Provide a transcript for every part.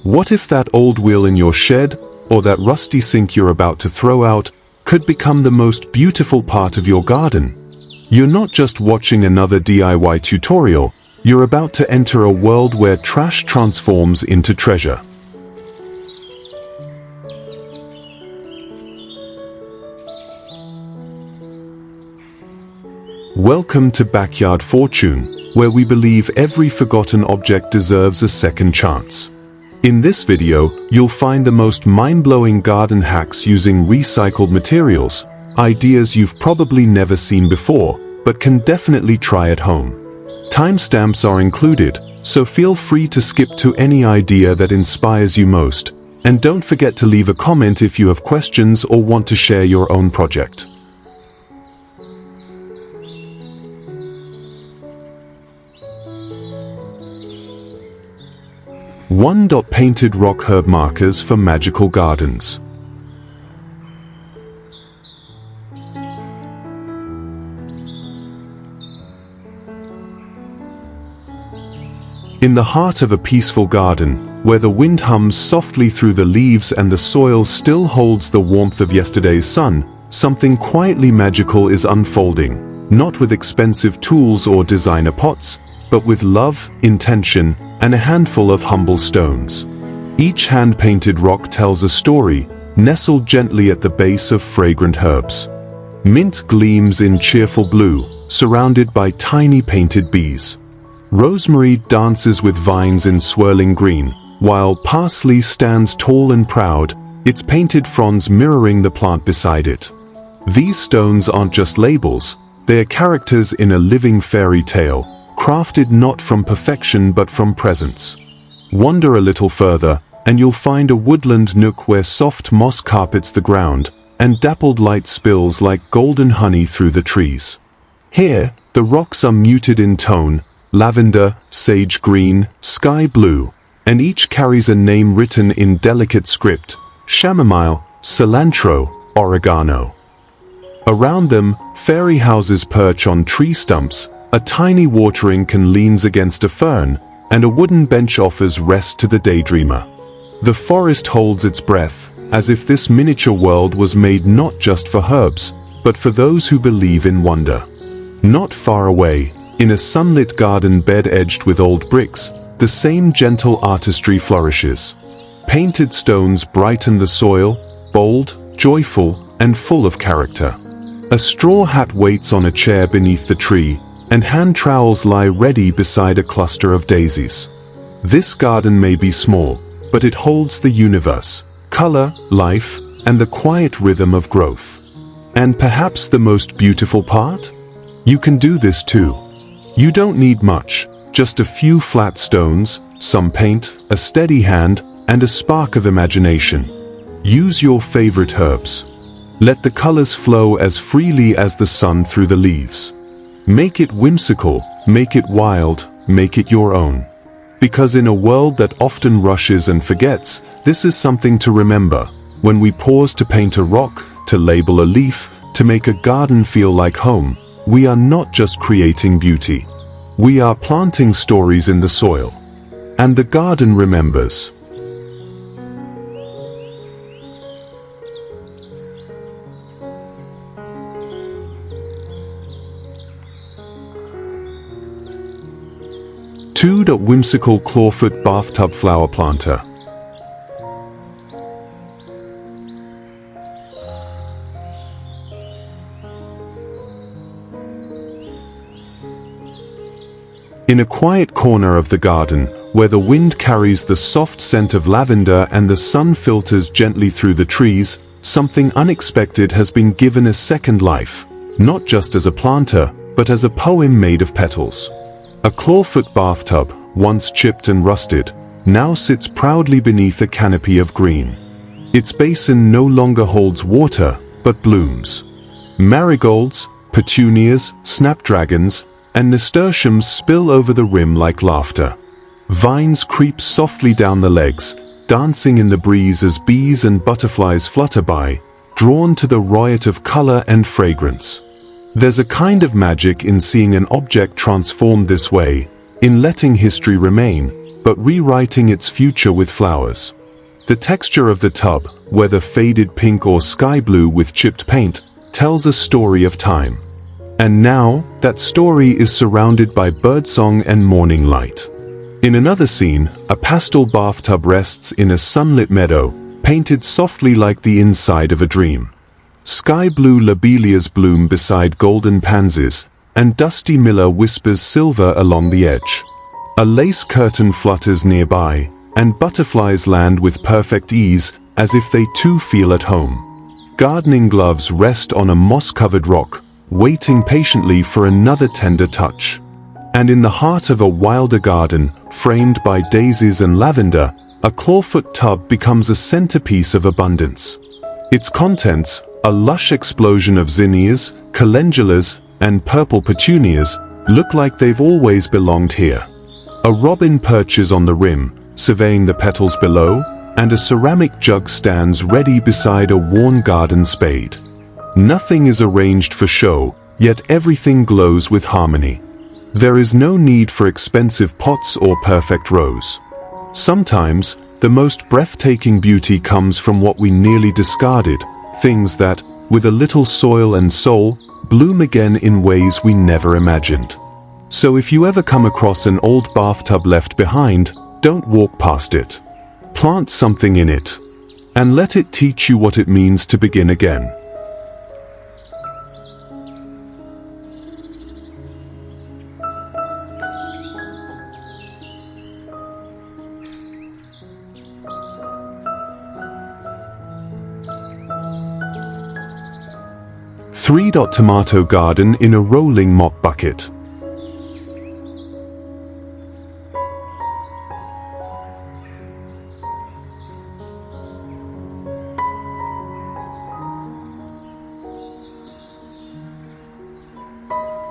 What if that old wheel in your shed, or that rusty sink you're about to throw out, could become the most beautiful part of your garden? You're not just watching another DIY tutorial, you're about to enter a world where trash transforms into treasure. Welcome to Backyard Fortune, where we believe every forgotten object deserves a second chance. In this video, you'll find the most mind-blowing garden hacks using recycled materials, ideas you've probably never seen before, but can definitely try at home. Timestamps are included, so feel free to skip to any idea that inspires you most, and don't forget to leave a comment if you have questions or want to share your own project. Painted rock herb markers for magical gardens. In the heart of a peaceful garden, where the wind hums softly through the leaves and the soil still holds the warmth of yesterday's sun, something quietly magical is unfolding, not with expensive tools or designer pots, but with love, intention, and a handful of humble stones. Each hand-painted rock tells a story, nestled gently at the base of fragrant herbs. Mint gleams in cheerful blue, surrounded by tiny painted bees. Rosemary dances with vines in swirling green, while parsley stands tall and proud, its painted fronds mirroring the plant beside it. These stones aren't just labels, they are characters in a living fairy tale, crafted not from perfection but from presence. Wander a little further, and you'll find a woodland nook where soft moss carpets the ground, and dappled light spills like golden honey through the trees. Here, the rocks are muted in tone, lavender, sage green, sky blue, and each carries a name written in delicate script: chamomile, cilantro, oregano. Around them, fairy houses perch on tree stumps, a tiny watering can leans against a fern, and a wooden bench offers rest to the daydreamer. The forest holds its breath, as if this miniature world was made not just for herbs, but for those who believe in wonder. Not far away, in a sunlit garden bed edged with old bricks, the same gentle artistry flourishes. Painted stones brighten the soil, bold, joyful, and full of character. A straw hat waits on a chair beneath the tree, and hand trowels lie ready beside a cluster of daisies. This garden may be small, but it holds the universe, color, life, and the quiet rhythm of growth. And perhaps the most beautiful part? You can do this too. You don't need much, just a few flat stones, some paint, a steady hand, and a spark of imagination. Use your favorite herbs. Let the colors flow as freely as the sun through the leaves. Make it whimsical, make it wild, make it your own. Because in a world that often rushes and forgets, this is something to remember. When we pause to paint a rock, to label a leaf, to make a garden feel like home, we are not just creating beauty. We are planting stories in the soil. And the garden remembers. Whimsical clawfoot bathtub flower planter. In a quiet corner of the garden, where the wind carries the soft scent of lavender and the sun filters gently through the trees, something unexpected has been given a second life, not just as a planter, but as a poem made of petals. A clawfoot bathtub, once chipped and rusted, now sits proudly beneath a canopy of green. Its basin no longer holds water, but blooms. Marigolds, petunias, snapdragons, and nasturtiums spill over the rim like laughter. Vines creep softly down the legs, dancing in the breeze as bees and butterflies flutter by, drawn to the riot of color and fragrance. There's a kind of magic in seeing an object transformed this way, in letting history remain, but rewriting its future with flowers. The texture of the tub, whether faded pink or sky blue with chipped paint, tells a story of time. And now, that story is surrounded by birdsong and morning light. In another scene, a pastel bathtub rests in a sunlit meadow, painted softly like the inside of a dream. Sky blue lobelias bloom beside golden pansies, and dusty miller whispers silver along the edge. A lace curtain flutters nearby, and butterflies land with perfect ease, as if they too feel at home. Gardening gloves rest on a moss-covered rock, waiting patiently for another tender touch. And in the heart of a wilder garden, framed by daisies and lavender, a clawfoot tub becomes a centerpiece of abundance. Its contents, a lush explosion of zinnias, calendulas, and purple petunias, look like they've always belonged here. A robin perches on the rim, surveying the petals below, and a ceramic jug stands ready beside a worn garden spade. Nothing is arranged for show, yet everything glows with harmony. There is no need for expensive pots or perfect rows. Sometimes, the most breathtaking beauty comes from what we nearly discarded, things that, with a little soil and soul, bloom again in ways we never imagined. So if you ever come across an old bathtub left behind, don't walk past it. Plant something in it, and let it teach you what it means to begin again. Three-dot tomato garden in a rolling mop bucket.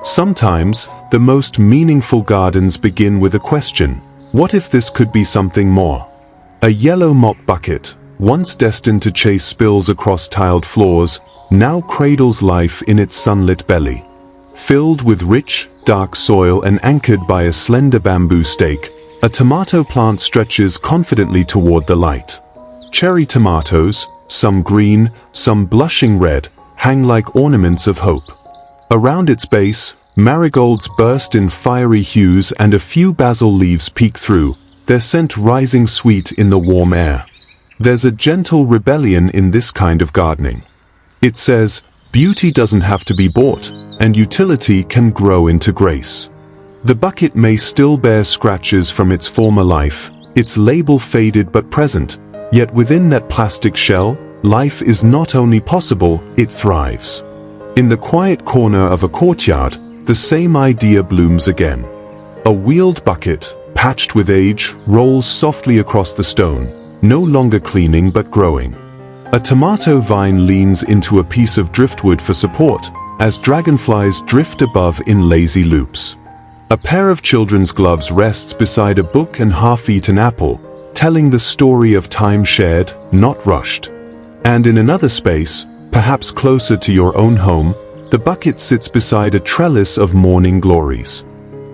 Sometimes, the most meaningful gardens begin with a question. What if this could be something more? A yellow mop bucket, once destined to chase spills across tiled floors, now cradles life in its sunlit belly. Filled with rich, dark soil and anchored by a slender bamboo stake, a tomato plant stretches confidently toward the light. Cherry tomatoes, some green, some blushing red, hang like ornaments of hope. Around its base, marigolds burst in fiery hues and a few basil leaves peek through, their scent rising sweet in the warm air. There's a gentle rebellion in this kind of gardening. It says, beauty doesn't have to be bought, and utility can grow into grace. The bucket may still bear scratches from its former life, its label faded but present, yet within that plastic shell, life is not only possible, it thrives. In the quiet corner of a courtyard, the same idea blooms again. A wheeled bucket, patched with age, rolls softly across the stone, no longer cleaning but growing. A tomato vine leans into a piece of driftwood for support, as dragonflies drift above in lazy loops. A pair of children's gloves rests beside a book and half-eaten apple, telling the story of time shared, not rushed. And in another space, perhaps closer to your own home, the bucket sits beside a trellis of morning glories.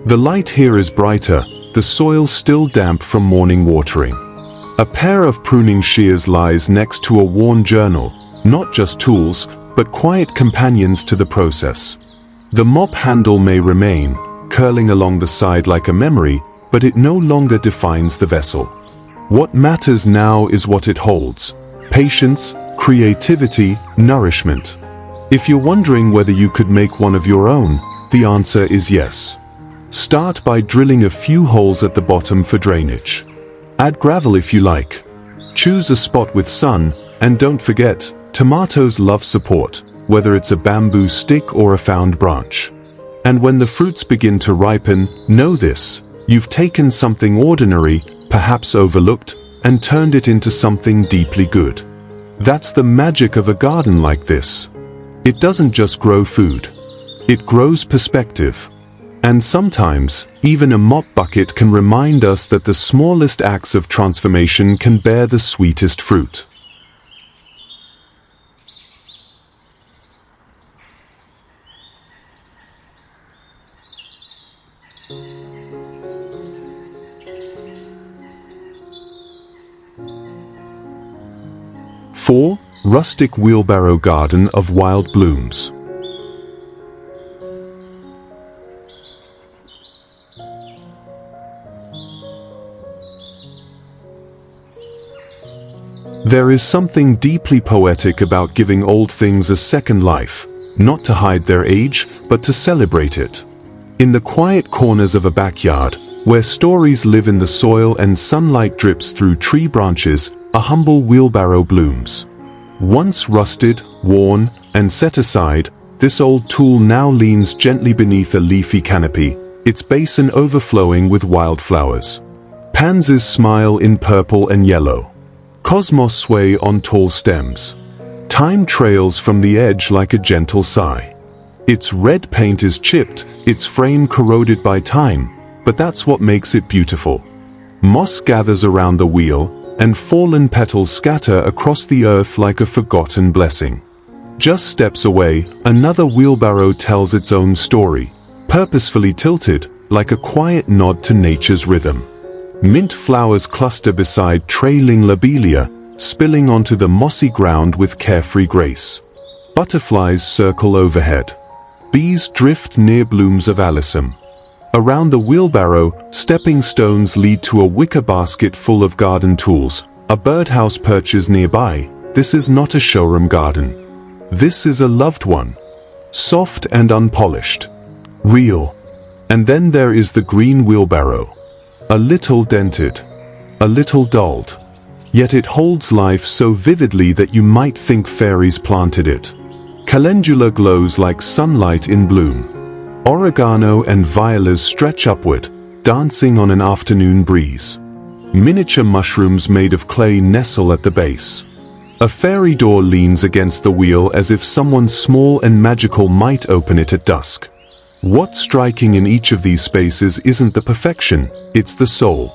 The light here is brighter, the soil still damp from morning watering. A pair of pruning shears lies next to a worn journal, not just tools, but quiet companions to the process. The mop handle may remain, curling along the side like a memory, but it no longer defines the vessel. What matters now is what it holds: patience, creativity, nourishment. If you're wondering whether you could make one of your own, the answer is yes. Start by drilling a few holes at the bottom for drainage. Add gravel if you like. Choose a spot with sun, and don't forget, tomatoes love support, whether it's a bamboo stick or a found branch. And when the fruits begin to ripen, know this: you've taken something ordinary, perhaps overlooked, and turned it into something deeply good. That's the magic of a garden like this. It doesn't just grow food. It grows perspective. And sometimes, even a mop bucket can remind us that the smallest acts of transformation can bear the sweetest fruit. 4. Rustic wheelbarrow garden of wild blooms. There is something deeply poetic about giving old things a second life, not to hide their age, but to celebrate it. In the quiet corners of a backyard, where stories live in the soil and sunlight drips through tree branches, a humble wheelbarrow blooms. Once rusted, worn, and set aside, this old tool now leans gently beneath a leafy canopy, its basin overflowing with wildflowers. Pansies smile in purple and yellow. Cosmos sway on tall stems. Time trails from the edge like a gentle sigh. Its red paint is chipped, its frame corroded by time, but that's what makes it beautiful. Moss gathers around the wheel, and fallen petals scatter across the earth like a forgotten blessing. Just steps away, another wheelbarrow tells its own story, purposefully tilted, like a quiet nod to nature's rhythm. Mint flowers cluster beside trailing lobelia, spilling onto the mossy ground with carefree grace. Butterflies circle overhead. Bees drift near blooms of alyssum. Around the wheelbarrow, stepping stones lead to a wicker basket full of garden tools. A birdhouse perches nearby. This is not a showroom garden. This is a loved one. Soft and unpolished. Real. And then there is the green wheelbarrow. A little dented, a little dulled, yet it holds life so vividly that you might think fairies planted it. Calendula glows like sunlight in bloom. Oregano and violas stretch upward, dancing on an afternoon breeze. Miniature mushrooms made of clay nestle at the base. A fairy door leans against the wheel as if someone small and magical might open it at dusk. What's striking in each of these spaces isn't the perfection, it's the soul.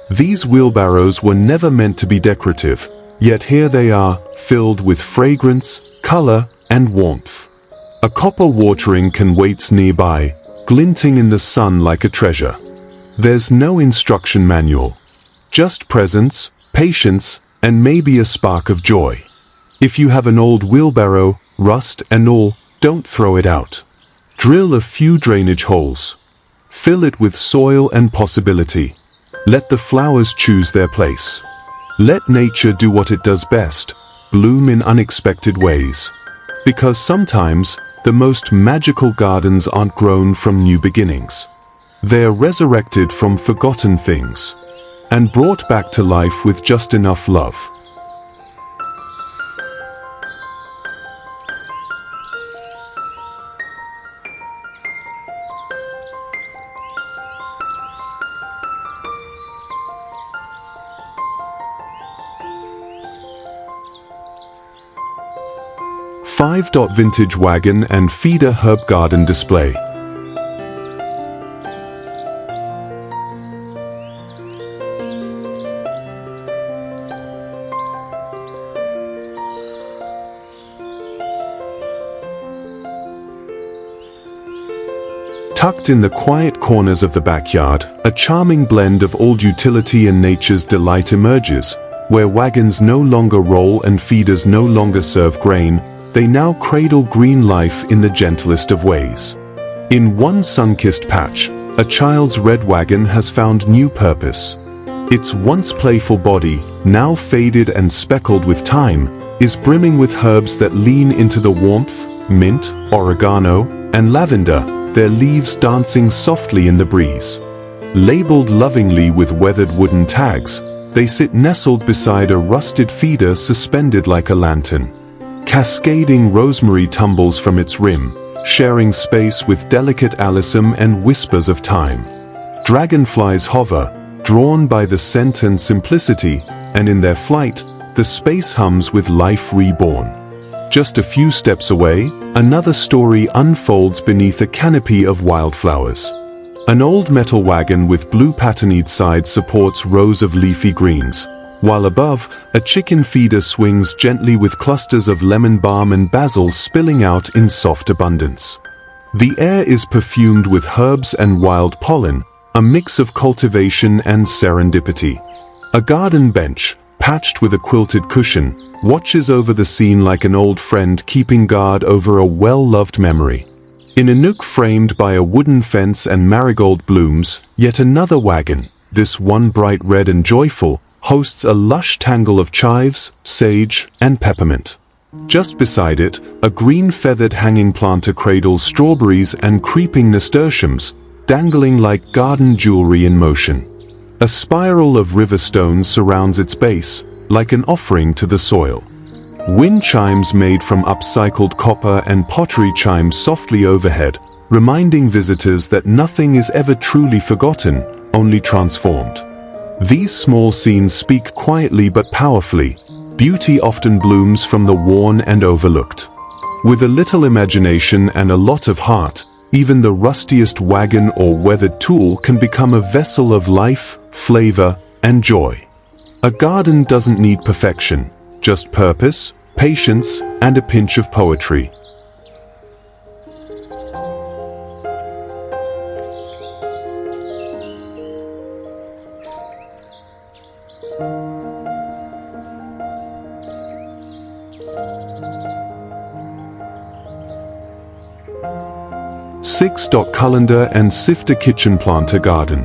These wheelbarrows were never meant to be decorative, yet here they are, filled with fragrance, color, and warmth. A copper watering can waits nearby, glinting in the sun like a treasure. There's no instruction manual, just presence, patience, and maybe a spark of joy. If you have an old wheelbarrow, rust and all, don't throw it out. Drill a few drainage holes. Fill it with soil and possibility. Let the flowers choose their place. Let nature do what it does best, bloom in unexpected ways. Because sometimes, the most magical gardens aren't grown from new beginnings. They are resurrected from forgotten things, and brought back to life with just enough love. Vintage wagon and feeder herb garden display. Tucked in the quiet corners of the backyard, a charming blend of old utility and nature's delight emerges, where wagons no longer roll and feeders no longer serve grain. They now cradle green life in the gentlest of ways. In one sun-kissed patch, a child's red wagon has found new purpose. Its once playful body, now faded and speckled with time, is brimming with herbs that lean into the warmth, mint, oregano, and lavender, their leaves dancing softly in the breeze. Labeled lovingly with weathered wooden tags, they sit nestled beside a rusted feeder suspended like a lantern. Cascading rosemary tumbles from its rim, sharing space with delicate alyssum and whispers of time. Dragonflies hover, drawn by the scent and simplicity, and in their flight, the space hums with life reborn. Just a few steps away, another story unfolds beneath a canopy of wildflowers. An old metal wagon with blue patterned sides supports rows of leafy greens, while above, a chicken feeder swings gently with clusters of lemon balm and basil spilling out in soft abundance. The air is perfumed with herbs and wild pollen, a mix of cultivation and serendipity. A garden bench, patched with a quilted cushion, watches over the scene like an old friend keeping guard over a well-loved memory. In a nook framed by a wooden fence and marigold blooms, yet another wagon, this one bright red and joyful, hosts a lush tangle of chives, sage, and peppermint. Just beside it, a green feathered hanging planter cradles strawberries and creeping nasturtiums, dangling like garden jewelry in motion. A spiral of river stones surrounds its base, like an offering to the soil. Wind chimes made from upcycled copper and pottery chime softly overhead, reminding visitors that nothing is ever truly forgotten, only transformed. These small scenes speak quietly but powerfully. Beauty often blooms from the worn and overlooked. With a little imagination and a lot of heart, even the rustiest wagon or weathered tool can become a vessel of life, flavor, and joy. A garden doesn't need perfection, just purpose, patience, and a pinch of poetry. Colander and Sifter Kitchen Planter Garden.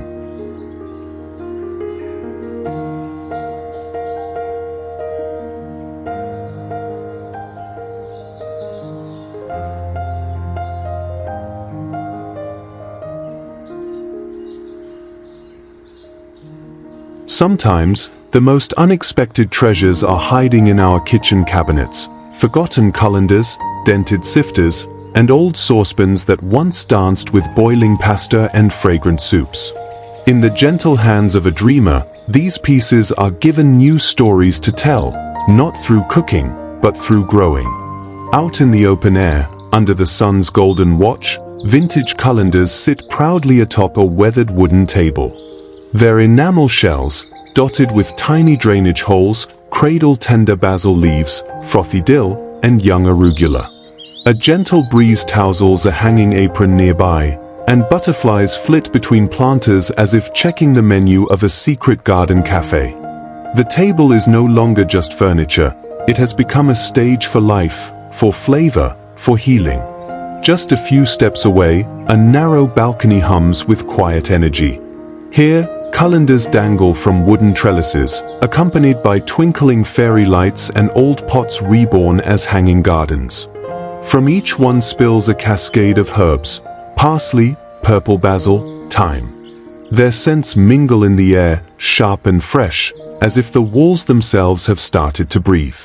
Sometimes, the most unexpected treasures are hiding in our kitchen cabinets. Forgotten colanders, dented sifters, and old saucepans that once danced with boiling pasta and fragrant soups. In the gentle hands of a dreamer, these pieces are given new stories to tell, not through cooking, but through growing. Out in the open air, under the sun's golden watch, vintage colanders sit proudly atop a weathered wooden table. Their enamel shells, dotted with tiny drainage holes, cradle tender basil leaves, frothy dill, and young arugula. A gentle breeze tousles a hanging apron nearby, and butterflies flit between planters as if checking the menu of a secret garden cafe. The table is no longer just furniture, it has become a stage for life, for flavor, for healing. Just a few steps away, a narrow balcony hums with quiet energy. Here, colanders dangle from wooden trellises, accompanied by twinkling fairy lights and old pots reborn as hanging gardens. From each one spills a cascade of herbs, parsley, purple basil, thyme. Their scents mingle in the air, sharp and fresh, as if the walls themselves have started to breathe.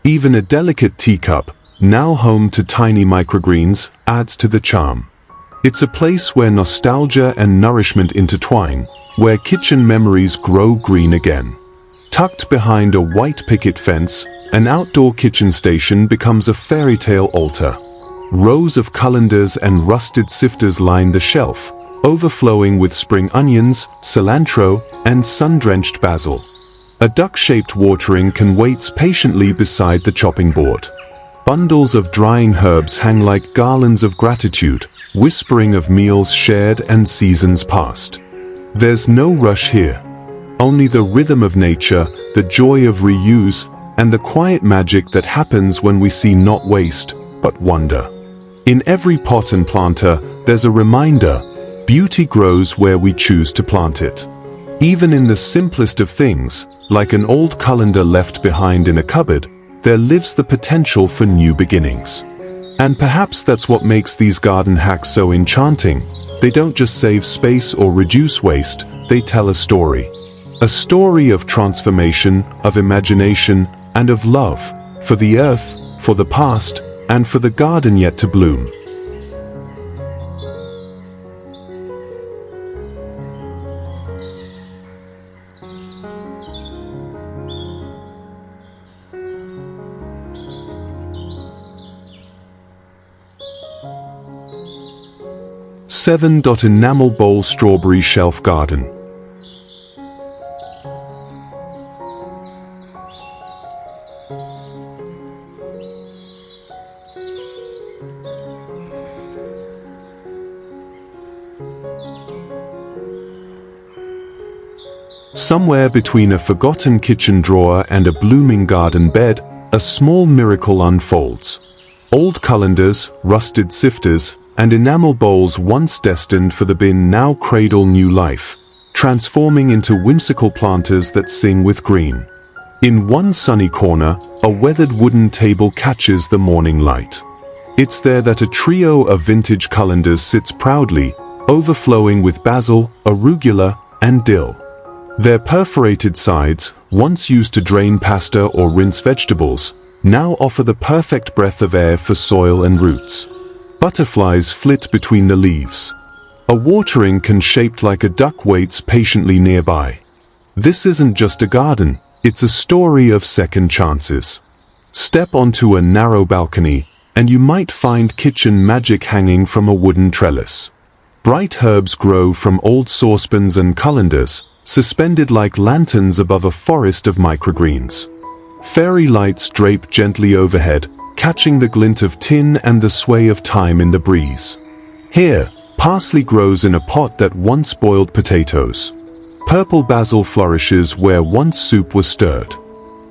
Even a delicate teacup, now home to tiny microgreens, adds to the charm. It's a place where nostalgia and nourishment intertwine, where kitchen memories grow green again. Tucked behind a white picket fence, an outdoor kitchen station becomes a fairy tale altar. Rows of colanders and rusted sifters line the shelf, overflowing with spring onions, cilantro, and sun-drenched basil. A duck-shaped watering can waits patiently beside the chopping board. Bundles of drying herbs hang like garlands of gratitude, whispering of meals shared and seasons past. There's no rush here. Only the rhythm of nature, the joy of reuse, and the quiet magic that happens when we see not waste, but wonder. In every pot and planter, there's a reminder: beauty grows where we choose to plant it. Even in the simplest of things, like an old colander left behind in a cupboard, there lives the potential for new beginnings. And perhaps that's what makes these garden hacks so enchanting. They don't just save space or reduce waste, they tell a story. A story of transformation, of imagination, and of love, for the earth, for the past, and for the garden yet to bloom. Enamel bowl strawberry shelf garden. Somewhere between a forgotten kitchen drawer and a blooming garden bed, a small miracle unfolds. Old colanders, rusted sifters, and enamel bowls once destined for the bin now cradle new life, transforming into whimsical planters that sing with green. In one sunny corner, a weathered wooden table catches the morning light. It's there that a trio of vintage colanders sits proudly, overflowing with basil, arugula, and dill. Their perforated sides, once used to drain pasta or rinse vegetables, now offer the perfect breath of air for soil and roots. Butterflies flit between the leaves. A watering can shaped like a duck waits patiently nearby. This isn't just a garden, it's a story of second chances. Step onto a narrow balcony, and you might find kitchen magic hanging from a wooden trellis. Bright herbs grow from old saucepans and colanders, suspended like lanterns above a forest of microgreens. Fairy lights drape gently overhead, catching the glint of tin and the sway of time in the breeze. Here, parsley grows in a pot that once boiled potatoes. Purple basil flourishes where once soup was stirred.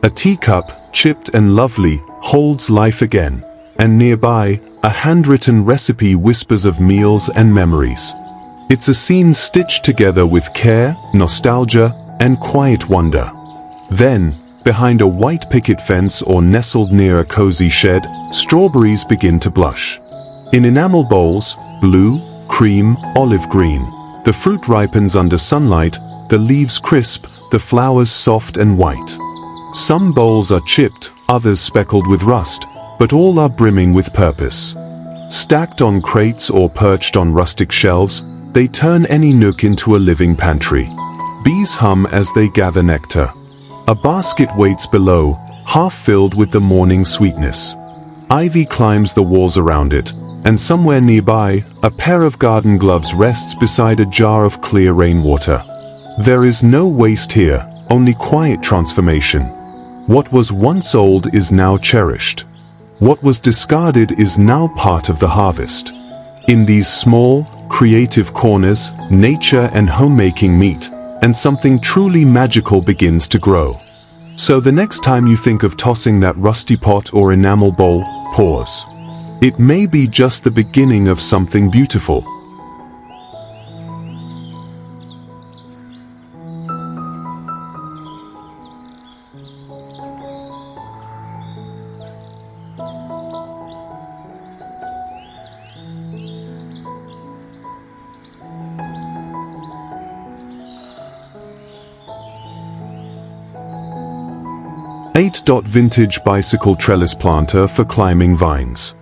A teacup, chipped and lovely, holds life again, and nearby, a handwritten recipe whispers of meals and memories. It's a scene stitched together with care, nostalgia, and quiet wonder. Then, behind a white picket fence or nestled near a cozy shed, strawberries begin to blush. In enamel bowls, blue, cream, olive green, the fruit ripens under sunlight, the leaves crisp, the flowers soft and white. Some bowls are chipped, others speckled with rust, but all are brimming with purpose. Stacked on crates or perched on rustic shelves, they turn any nook into a living pantry. Bees hum as they gather nectar. A basket waits below, half filled with the morning sweetness. Ivy climbs the walls around it, and somewhere nearby, a pair of garden gloves rests beside a jar of clear rainwater. There is no waste here, only quiet transformation. What was once old is now cherished. What was discarded is now part of the harvest. In these small, creative corners, nature and homemaking meet, and something truly magical begins to grow. So the next time you think of tossing that rusty pot or enamel bowl, pause. It may be just the beginning of something beautiful. Vintage bicycle trellis planter for climbing vines.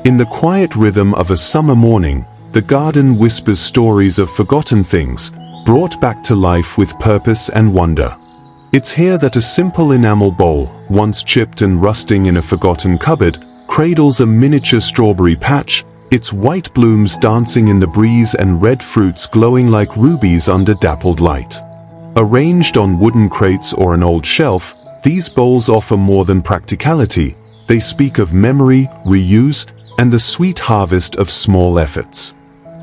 In the quiet rhythm of a summer morning, the garden whispers stories of forgotten things, brought back to life with purpose and wonder. It's here that a simple enamel bowl, once chipped and rusting in a forgotten cupboard, cradles a miniature strawberry patch, its white blooms dancing in the breeze and red fruits glowing like rubies under dappled light. Arranged on wooden crates or an old shelf, these bowls offer more than practicality. They speak of memory, reuse, and the sweet harvest of small efforts.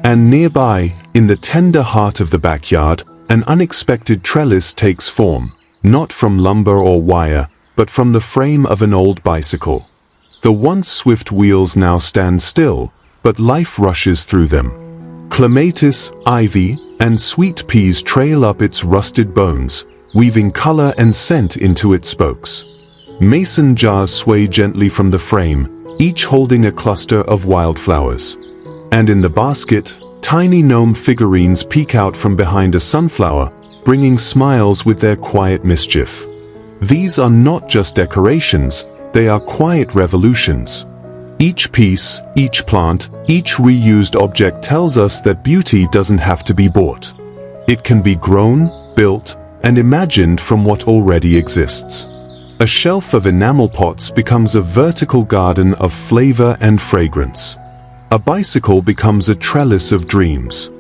And nearby, in the tender heart of the backyard, an unexpected trellis takes form, not from lumber or wire, but from the frame of an old bicycle. The once swift wheels now stand still, but life rushes through them. Clematis, ivy, and sweet peas trail up its rusted bones, weaving color and scent into its spokes. Mason jars sway gently from the frame, each holding a cluster of wildflowers. And in the basket, tiny gnome figurines peek out from behind a sunflower, bringing smiles with their quiet mischief. These are not just decorations, they are quiet revolutions. Each piece, each plant, each reused object tells us that beauty doesn't have to be bought. It can be grown, built, and imagined from what already exists. A shelf of enamel pots becomes a vertical garden of flavor and fragrance. A bicycle becomes a trellis of dreams.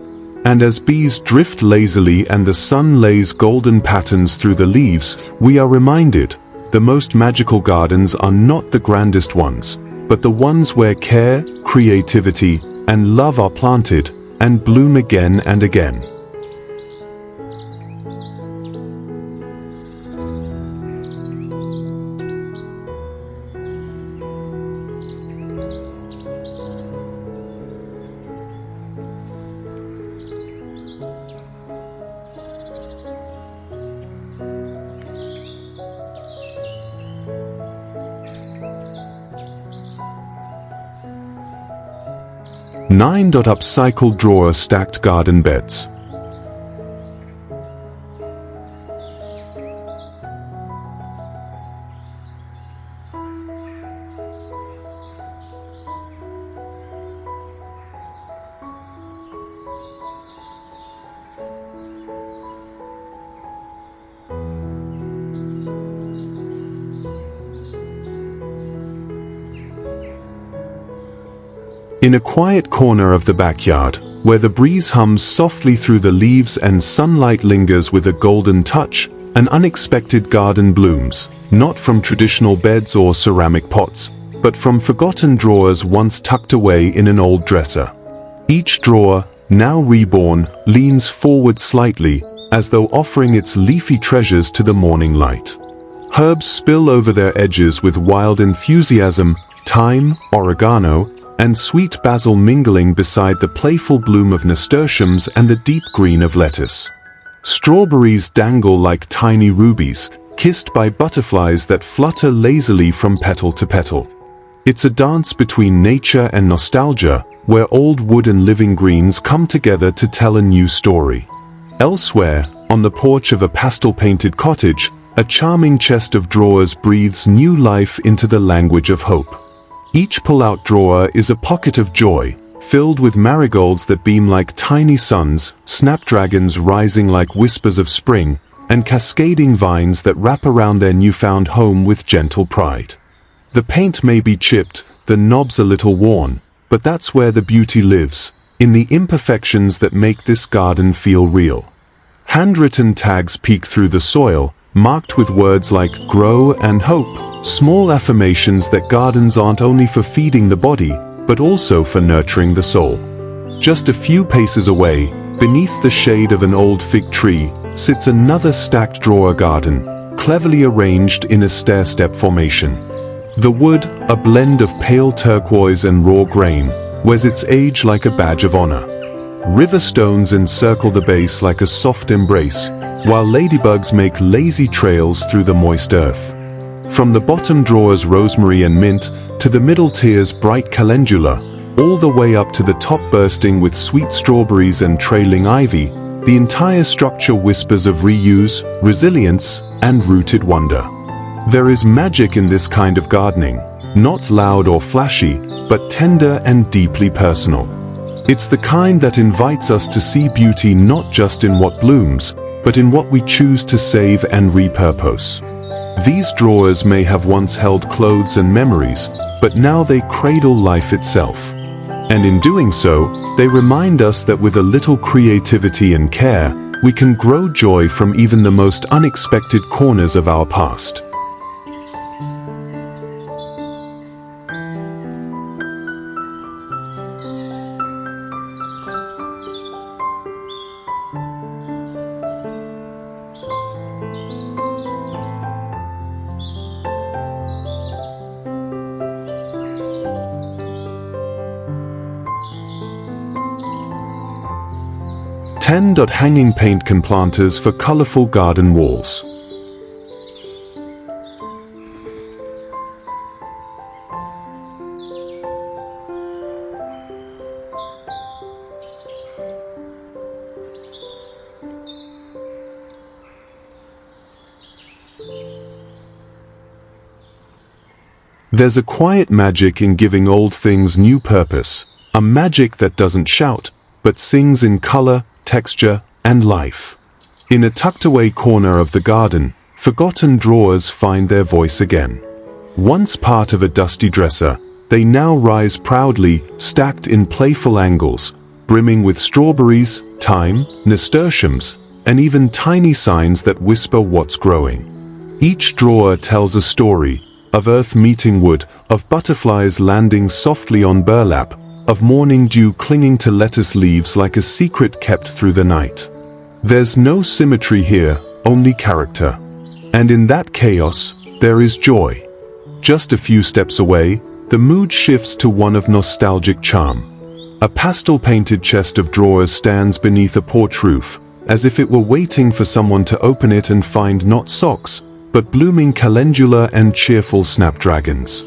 And as bees drift lazily and the sun lays golden patterns through the leaves, we are reminded, the most magical gardens are not the grandest ones, but the ones where care, creativity, and love are planted and bloom again and again. Upcycle drawer stacked garden beds. In a quiet corner of the backyard, where the breeze hums softly through the leaves and sunlight lingers with a golden touch, an unexpected garden blooms, not from traditional beds or ceramic pots, but from forgotten drawers once tucked away in an old dresser. Each drawer, now reborn, leans forward slightly, as though offering its leafy treasures to the morning light. Herbs spill over their edges with wild enthusiasm, thyme, oregano, and sweet basil mingling beside the playful bloom of nasturtiums and the deep green of lettuce. Strawberries dangle like tiny rubies, kissed by butterflies that flutter lazily from petal to petal. It's a dance between nature and nostalgia, where old wood and living greens come together to tell a new story. Elsewhere, on the porch of a pastel-painted cottage, a charming chest of drawers breathes new life into the language of hope. Each pull-out drawer is a pocket of joy, filled with marigolds that beam like tiny suns, snapdragons rising like whispers of spring, and cascading vines that wrap around their newfound home with gentle pride. The paint may be chipped, the knobs a little worn, but that's where the beauty lives, in the imperfections that make this garden feel real. Handwritten tags peek through the soil, marked with words like grow and hope, small affirmations that gardens aren't only for feeding the body, but also for nurturing the soul. Just a few paces away, beneath the shade of an old fig tree, sits another stacked drawer garden, cleverly arranged in a stair-step formation. The wood, a blend of pale turquoise and raw grain, wears its age like a badge of honor. River stones encircle the base like a soft embrace, while ladybugs make lazy trails through the moist earth. From the bottom drawer's rosemary and mint, to the middle tier's bright calendula, all the way up to the top bursting with sweet strawberries and trailing ivy, the entire structure whispers of reuse, resilience, and rooted wonder. There is magic in this kind of gardening, not loud or flashy, but tender and deeply personal. It's the kind that invites us to see beauty not just in what blooms, but in what we choose to save and repurpose. These drawers may have once held clothes and memories, but now they cradle life itself. And in doing so, they remind us that with a little creativity and care, we can grow joy from even the most unexpected corners of our past. Hanging paint can planters for colorful garden walls. There's a quiet magic in giving old things new purpose, a magic that doesn't shout, but sings in color, texture, and life. In a tucked-away corner of the garden, forgotten drawers find their voice again. Once part of a dusty dresser, they now rise proudly, stacked in playful angles, brimming with strawberries, thyme, nasturtiums, and even tiny signs that whisper what's growing. Each drawer tells a story, of earth meeting wood, of butterflies landing softly on burlap, of morning dew clinging to lettuce leaves like a secret kept through the night. There's no symmetry here, only character. And in that chaos, there is joy. Just a few steps away, the mood shifts to one of nostalgic charm. A pastel-painted chest of drawers stands beneath a porch roof, as if it were waiting for someone to open it and find not socks, but blooming calendula and cheerful snapdragons.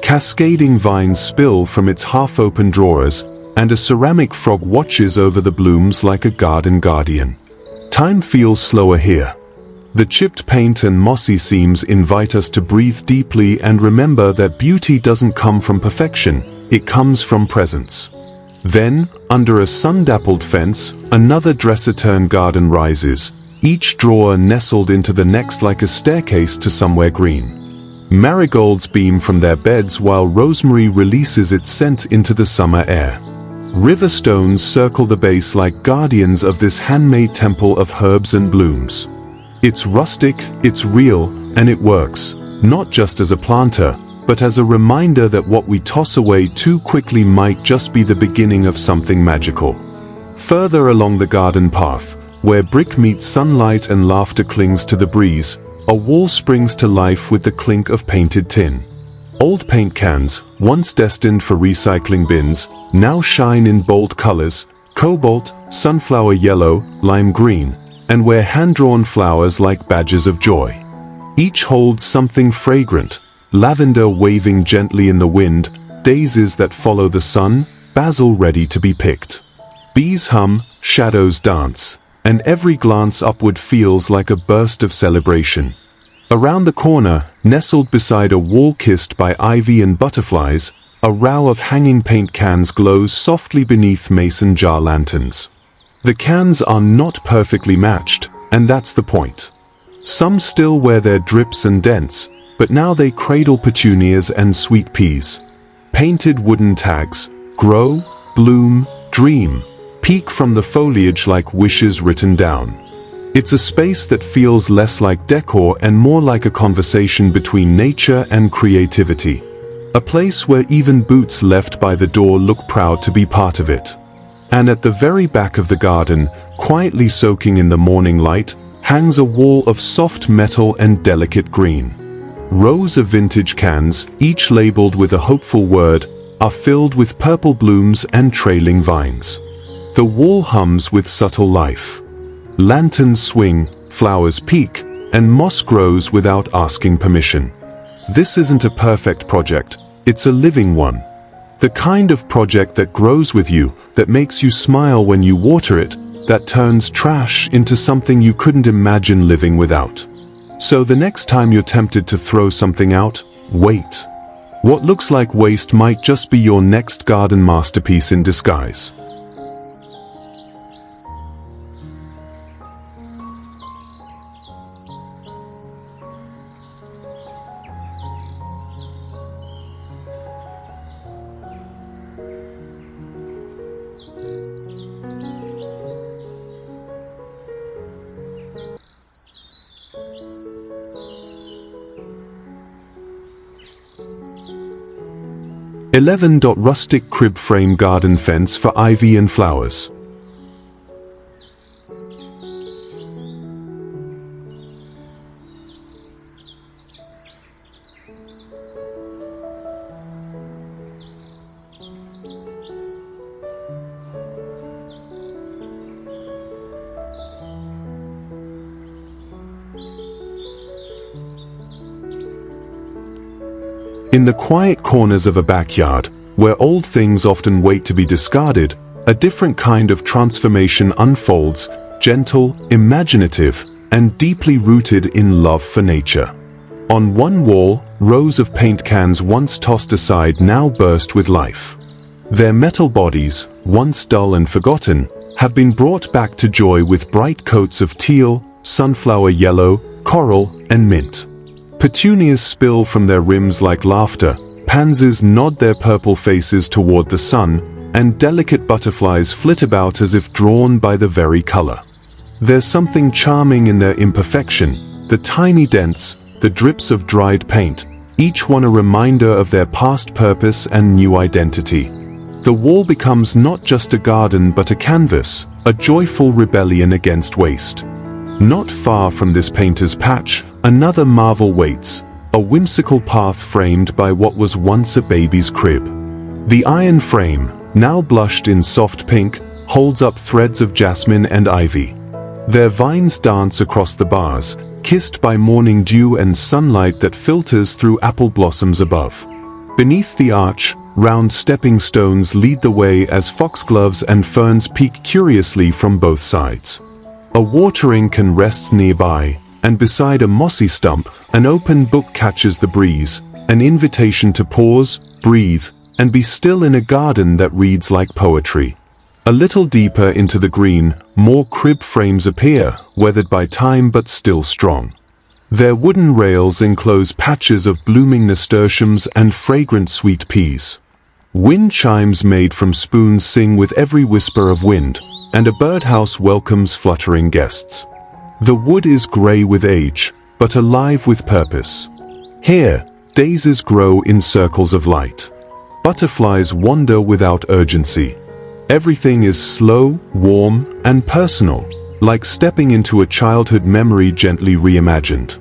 Cascading vines spill from its half-open drawers, and a ceramic frog watches over the blooms like a garden guardian. Time feels slower here. The chipped paint and mossy seams invite us to breathe deeply and remember that beauty doesn't come from perfection, it comes from presence. Then, under a sun-dappled fence, another dresser-turned garden rises, each drawer nestled into the next like a staircase to somewhere green. Marigolds beam from their beds while rosemary releases its scent into the summer air. River stones circle the base like guardians of this handmade temple of herbs and blooms. It's rustic, it's real, and it works, not just as a planter, but as a reminder that what we toss away too quickly might just be the beginning of something magical. Further along the garden path, where brick meets sunlight and laughter clings to the breeze, a wall springs to life with the clink of painted tin. Old paint cans, once destined for recycling bins, now shine in bold colors: cobalt, sunflower yellow, lime green, and wear hand-drawn flowers like badges of joy. Each holds something fragrant: lavender waving gently in the wind, daisies that follow the sun, basil ready to be picked. Bees hum, shadows dance, and every glance upward feels like a burst of celebration. Around the corner, nestled beside a wall kissed by ivy and butterflies, a row of hanging paint cans glows softly beneath mason jar lanterns. The cans are not perfectly matched, and that's the point. Some still wear their drips and dents, but now they cradle petunias and sweet peas. Painted wooden tags: grow, bloom, dream, peek from the foliage like wishes written down. It's a space that feels less like decor and more like a conversation between nature and creativity. A place where even boots left by the door look proud to be part of it. And at the very back of the garden, quietly soaking in the morning light, hangs a wall of soft metal and delicate green. Rows of vintage cans, each labeled with a hopeful word, are filled with purple blooms and trailing vines. The wall hums with subtle life. Lanterns swing, flowers peek, and moss grows without asking permission. This isn't a perfect project, it's a living one. The kind of project that grows with you, that makes you smile when you water it, that turns trash into something you couldn't imagine living without. So the next time you're tempted to throw something out, wait. What looks like waste might just be your next garden masterpiece in disguise. Rustic crib frame garden fence for ivy and flowers. In the quiet corners of a backyard, where old things often wait to be discarded, a different kind of transformation unfolds, gentle, imaginative, and deeply rooted in love for nature. On one wall, rows of paint cans once tossed aside now burst with life. Their metal bodies, once dull and forgotten, have been brought back to joy with bright coats of teal, sunflower yellow, coral, and mint. Petunias spill from their rims like laughter, pansies nod their purple faces toward the sun, and delicate butterflies flit about as if drawn by the very color. There's something charming in their imperfection, the tiny dents, the drips of dried paint, each one a reminder of their past purpose and new identity. The wall becomes not just a garden but a canvas, a joyful rebellion against waste. Not far from this painter's patch, another marvel waits, a whimsical path framed by what was once a baby's crib. The iron frame, now blushed in soft pink, holds up threads of jasmine and ivy. Their vines dance across the bars, kissed by morning dew and sunlight that filters through apple blossoms above. Beneath the arch, round stepping stones lead the way as foxgloves and ferns peek curiously from both sides. A watering can rests nearby, and beside a mossy stump, an open book catches the breeze, an invitation to pause, breathe, and be still in a garden that reads like poetry. A little deeper into the green, more crib frames appear, weathered by time but still strong. Their wooden rails enclose patches of blooming nasturtiums and fragrant sweet peas. Wind chimes made from spoons sing with every whisper of wind, and a birdhouse welcomes fluttering guests. The wood is gray with age, but alive with purpose. Here, daisies grow in circles of light. Butterflies wander without urgency. Everything is slow, warm, and personal, like stepping into a childhood memory gently reimagined.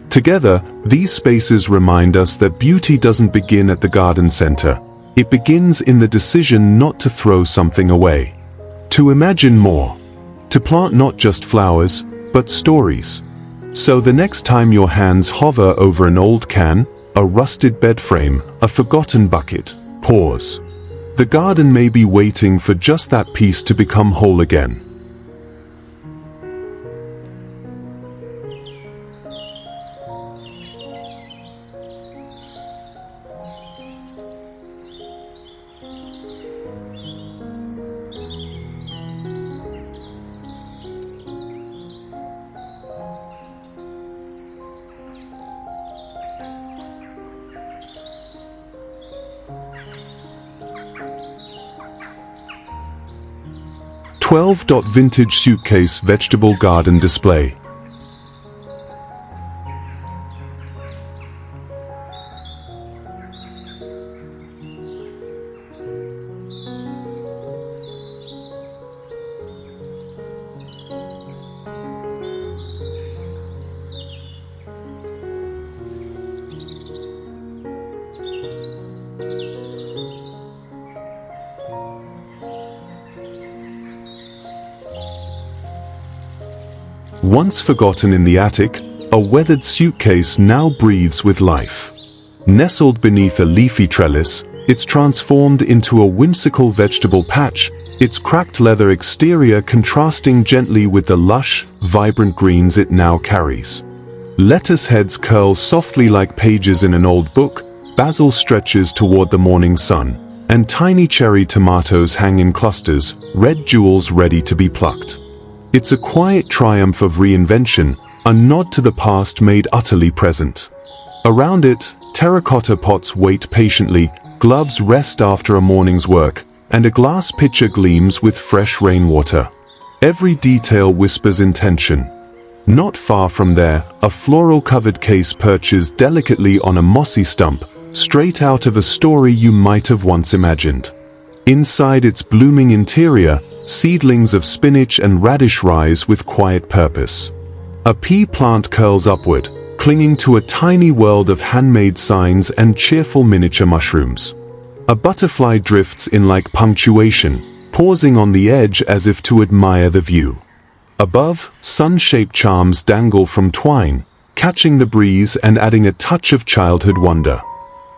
Together, these spaces remind us that beauty doesn't begin at the garden center. It begins in the decision not to throw something away. To imagine more. To plant not just flowers, but stories. So the next time your hands hover over an old can, a rusted bed frame, a forgotten bucket, pause. The garden may be waiting for just that piece to become whole again. Vintage suitcase vegetable garden display. Once forgotten in the attic, a weathered suitcase now breathes with life. Nestled beneath a leafy trellis, it's transformed into a whimsical vegetable patch, its cracked leather exterior contrasting gently with the lush, vibrant greens it now carries. Lettuce heads curl softly like pages in an old book, basil stretches toward the morning sun, and tiny cherry tomatoes hang in clusters, red jewels ready to be plucked. It's a quiet triumph of reinvention, a nod to the past made utterly present. Around it, terracotta pots wait patiently, gloves rest after a morning's work, and a glass pitcher gleams with fresh rainwater. Every detail whispers intention. Not far from there, a floral-covered case perches delicately on a mossy stump, straight out of a story you might have once imagined. Inside its blooming interior, seedlings of spinach and radish rise with quiet purpose. A pea plant curls upward, clinging to a tiny world of handmade signs and cheerful miniature mushrooms. A butterfly drifts in like punctuation, pausing on the edge as if to admire the view. Above, sun-shaped charms dangle from twine, catching the breeze and adding a touch of childhood wonder.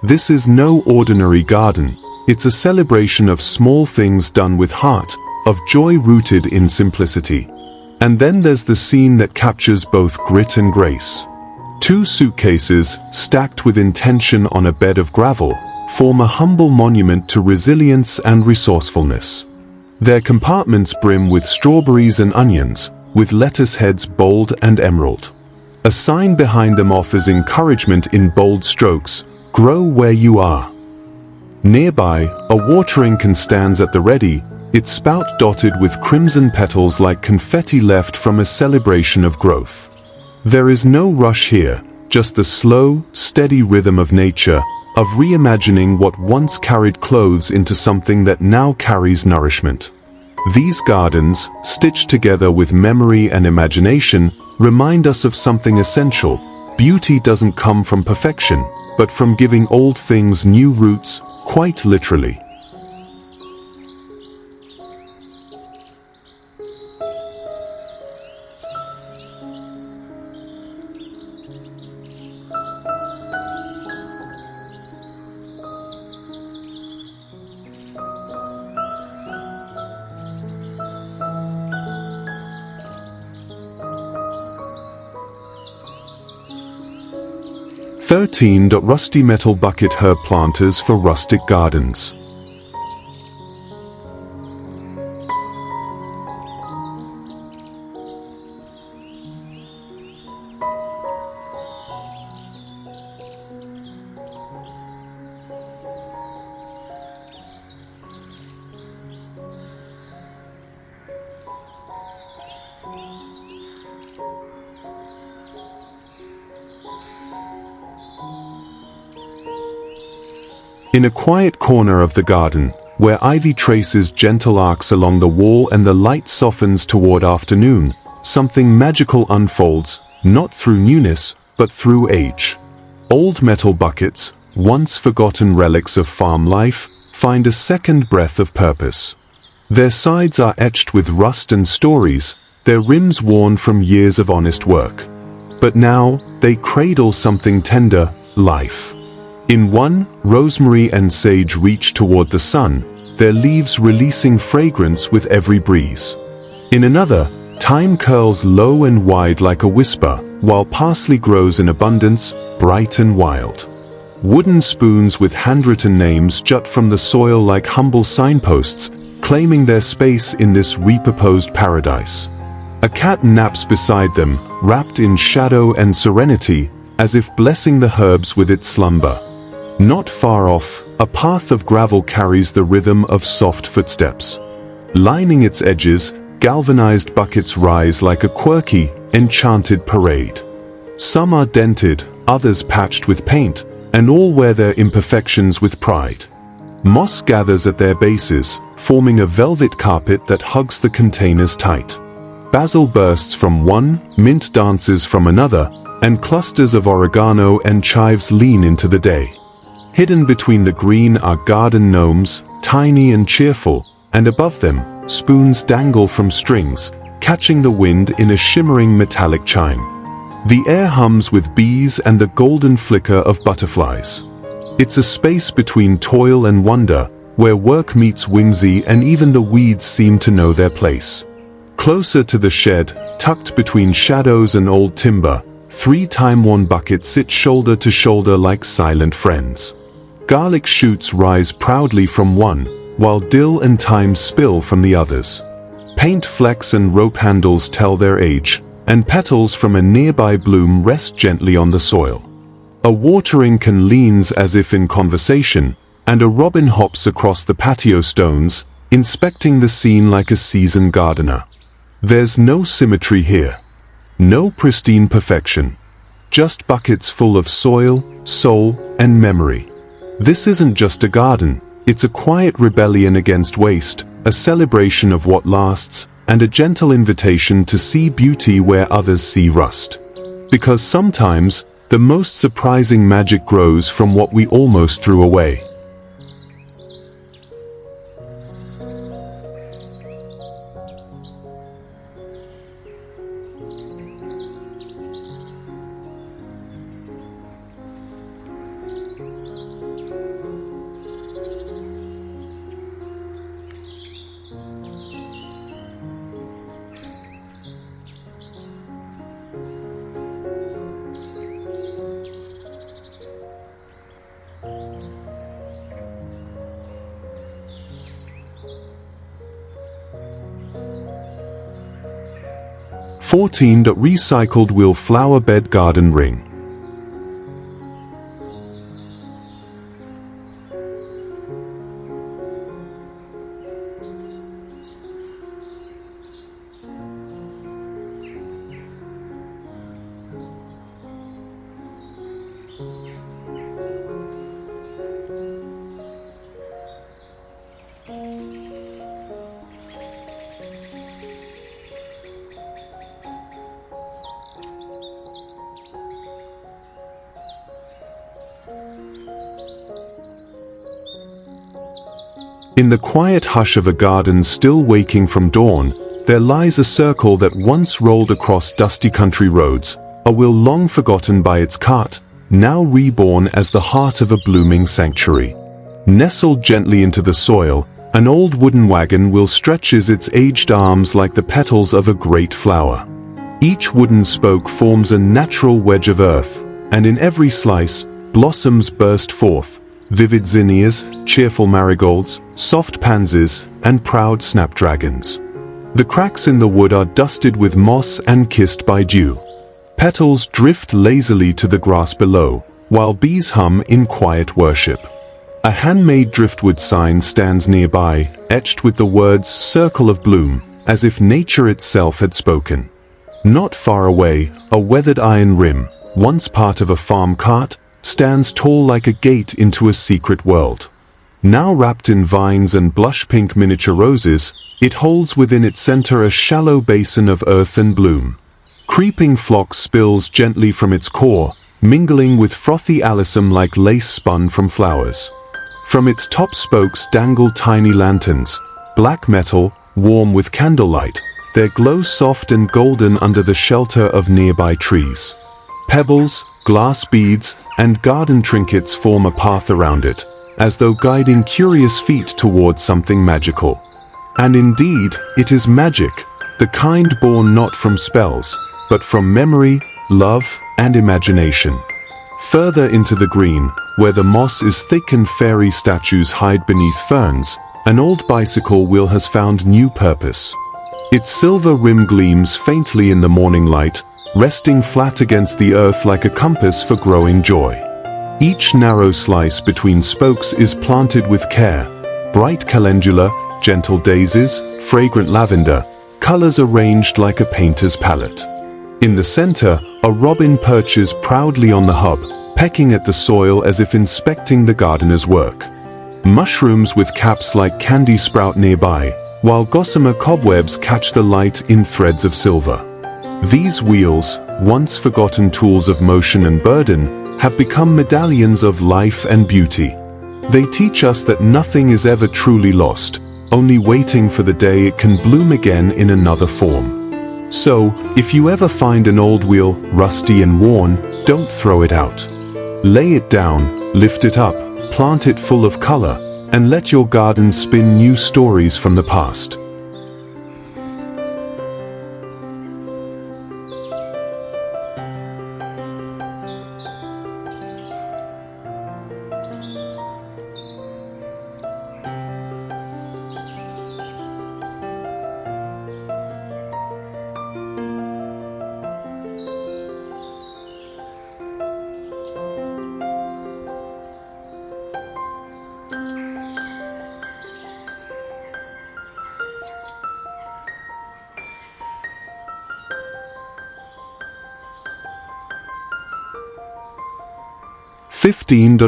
This is no ordinary garden. It's a celebration of small things done with heart, of joy rooted in simplicity. And then there's the scene that captures both grit and grace. Two suitcases, stacked with intention on a bed of gravel, form a humble monument to resilience and resourcefulness. Their compartments brim with strawberries and onions, with lettuce heads bold and emerald. A sign behind them offers encouragement in bold strokes: grow where you are. Nearby, a watering can stands at the ready, its spout dotted with crimson petals like confetti left from a celebration of growth. There is no rush here, just the slow, steady rhythm of nature, of reimagining what once carried clothes into something that now carries nourishment. These gardens, stitched together with memory and imagination, remind us of something essential. Beauty doesn't come from perfection, but from giving old things new roots, quite literally. Rusty metal bucket herb planters for rustic gardens. In a quiet corner of the garden, where ivy traces gentle arcs along the wall and the light softens toward afternoon, something magical unfolds, not through newness, but through age. Old metal buckets, once forgotten relics of farm life, find a second breath of purpose. Their sides are etched with rust and stories, their rims worn from years of honest work. But now, they cradle something tender, life. In one, rosemary and sage reach toward the sun, their leaves releasing fragrance with every breeze. In another, thyme curls low and wide like a whisper, while parsley grows in abundance, bright and wild. Wooden spoons with handwritten names jut from the soil like humble signposts, claiming their space in this repurposed paradise. A cat naps beside them, wrapped in shadow and serenity, as if blessing the herbs with its slumber. Not far off, a path of gravel carries the rhythm of soft footsteps. Lining its edges, galvanized buckets rise like a quirky, enchanted parade. Some are dented, others patched with paint, and all wear their imperfections with pride. Moss gathers at their bases, forming a velvet carpet that hugs the containers tight. Basil bursts from one, mint dances from another, and clusters of oregano and chives lean into the day. Hidden between the green are garden gnomes, tiny and cheerful, and above them, spoons dangle from strings, catching the wind in a shimmering metallic chime. The air hums with bees and the golden flicker of butterflies. It's a space between toil and wonder, where work meets whimsy and even the weeds seem to know their place. Closer to the shed, tucked between shadows and old timber, 3 time-worn buckets sit shoulder to shoulder like silent friends. Garlic shoots rise proudly from one, while dill and thyme spill from the others. Paint flecks and rope handles tell their age, and petals from a nearby bloom rest gently on the soil. A watering can leans as if in conversation, and a robin hops across the patio stones, inspecting the scene like a seasoned gardener. There's no symmetry here. No pristine perfection. Just buckets full of soil, soul, and memory. This isn't just a garden, it's a quiet rebellion against waste, a celebration of what lasts, and a gentle invitation to see beauty where others see rust. Because sometimes, the most surprising magic grows from what we almost threw away. Recycled wheel flower bed garden ring. In the quiet hush of a garden still waking from dawn, there lies a circle that once rolled across dusty country roads, a will long forgotten by its cart, now reborn as the heart of a blooming sanctuary. Nestled gently into the soil, an old wooden wagon will stretches its aged arms like the petals of a great flower. Each wooden spoke forms a natural wedge of earth, and in every slice, blossoms burst forth, vivid zinnias, cheerful marigolds, soft pansies, and proud snapdragons. The cracks in the wood are dusted with moss and kissed by dew. Petals drift lazily to the grass below, while bees hum in quiet worship. A handmade driftwood sign stands nearby, etched with the words "Circle of Bloom," as if nature itself had spoken. Not far away, a weathered iron rim, once part of a farm cart, stands tall like a gate into a secret world. Now wrapped in vines and blush-pink miniature roses, it holds within its center a shallow basin of earth and bloom. Creeping phlox spills gently from its core, mingling with frothy alyssum like lace spun from flowers. From its top spokes dangle tiny lanterns, black metal, warm with candlelight, their glow soft and golden under the shelter of nearby trees. Pebbles, glass beads, and garden trinkets form a path around it, as though guiding curious feet towards something magical. And indeed, it is magic, the kind born not from spells, but from memory, love, and imagination. Further into the green, where the moss is thick and fairy statues hide beneath ferns, an old bicycle wheel has found new purpose. Its silver rim gleams faintly in the morning light, resting flat against the earth like a compass for growing joy. Each narrow slice between spokes is planted with care. Bright calendula, gentle daisies, fragrant lavender, colors arranged like a painter's palette. In the center, a robin perches proudly on the hub, pecking at the soil as if inspecting the gardener's work. Mushrooms with caps like candy sprout nearby, while gossamer cobwebs catch the light in threads of silver. These wheels, once forgotten tools of motion and burden, have become medallions of life and beauty. They teach us that nothing is ever truly lost, only waiting for the day it can bloom again in another form. So, if you ever find an old wheel, rusty and worn, don't throw it out. Lay it down, lift it up, plant it full of color, and let your garden spin new stories from the past.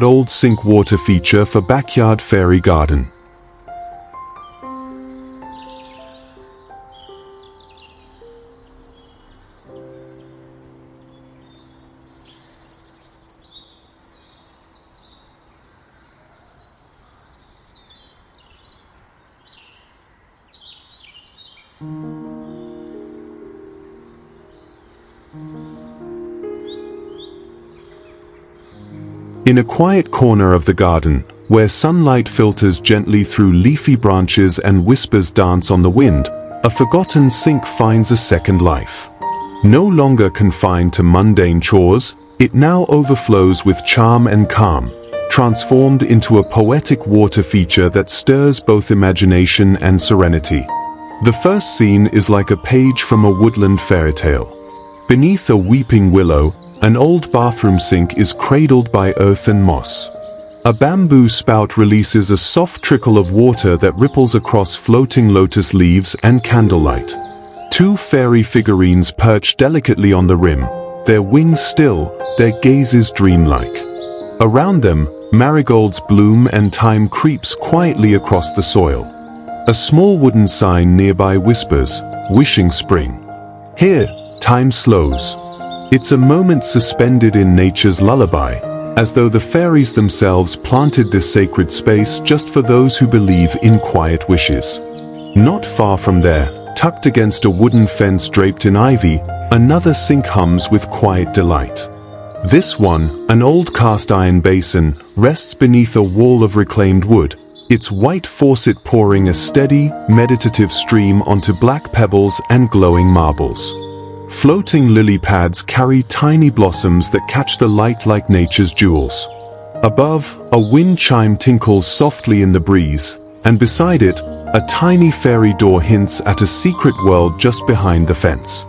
Old sink water feature for backyard fairy garden. In a quiet corner of the garden, where sunlight filters gently through leafy branches and whispers dance on the wind, a forgotten sink finds a second life. No longer confined to mundane chores, it now overflows with charm and calm, transformed into a poetic water feature that stirs both imagination and serenity. The first scene is like a page from a woodland fairy tale. Beneath a weeping willow, an old bathroom sink is cradled by earth and moss. A bamboo spout releases a soft trickle of water that ripples across floating lotus leaves and candlelight. Two fairy figurines perch delicately on the rim, their wings still, their gazes dreamlike. Around them, marigolds bloom and time creeps quietly across the soil. A small wooden sign nearby whispers, "Wishing spring." Here, time slows. It's a moment suspended in nature's lullaby, as though the fairies themselves planted this sacred space just for those who believe in quiet wishes. Not far from there, tucked against a wooden fence draped in ivy, another sink hums with quiet delight. This one, an old cast-iron basin, rests beneath a wall of reclaimed wood, its white faucet pouring a steady, meditative stream onto black pebbles and glowing marbles. Floating lily pads carry tiny blossoms that catch the light like nature's jewels. Above, a wind chime tinkles softly in the breeze, and beside it, a tiny fairy door hints at a secret world just behind the fence.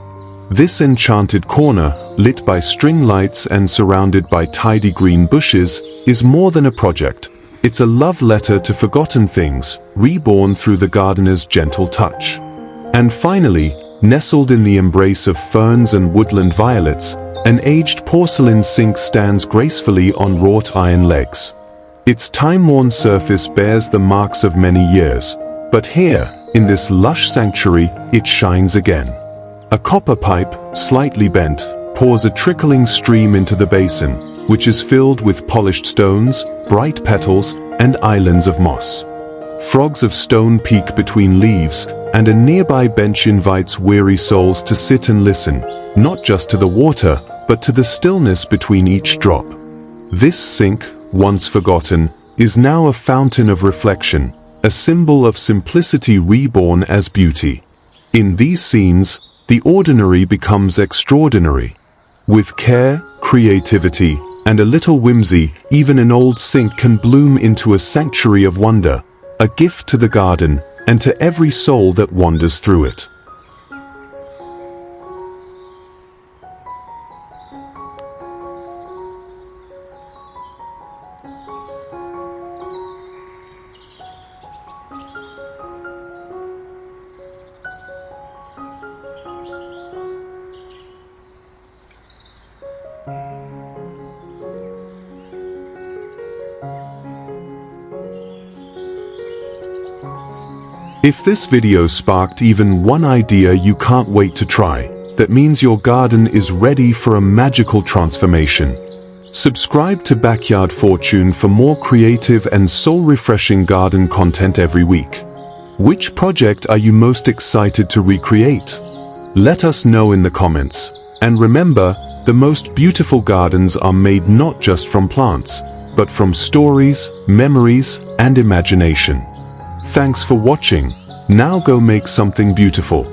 This enchanted corner, lit by string lights and surrounded by tidy green bushes, is more than a project. It's a love letter to forgotten things, reborn through the gardener's gentle touch. And finally, nestled in the embrace of ferns and woodland violets, an aged porcelain sink stands gracefully on wrought iron legs. Its time-worn surface bears the marks of many years, but here, in this lush sanctuary, it shines again. A copper pipe, slightly bent, pours a trickling stream into the basin, which is filled with polished stones, bright petals, and islands of moss. Frogs of stone peek between leaves, and a nearby bench invites weary souls to sit and listen, not just to the water, but to the stillness between each drop. This sink, once forgotten, is now a fountain of reflection, a symbol of simplicity reborn as beauty. In these scenes, the ordinary becomes extraordinary. With care, creativity, and a little whimsy, even an old sink can bloom into a sanctuary of wonder, a gift to the garden, and to every soul that wanders through it. If this video sparked even one idea you can't wait to try, that means your garden is ready for a magical transformation. Subscribe to Backyard Fortune for more creative and soul-refreshing garden content every week. Which project are you most excited to recreate? Let us know in the comments. And remember, the most beautiful gardens are made not just from plants, but from stories, memories, and imagination. Thanks for watching. Now go make something beautiful.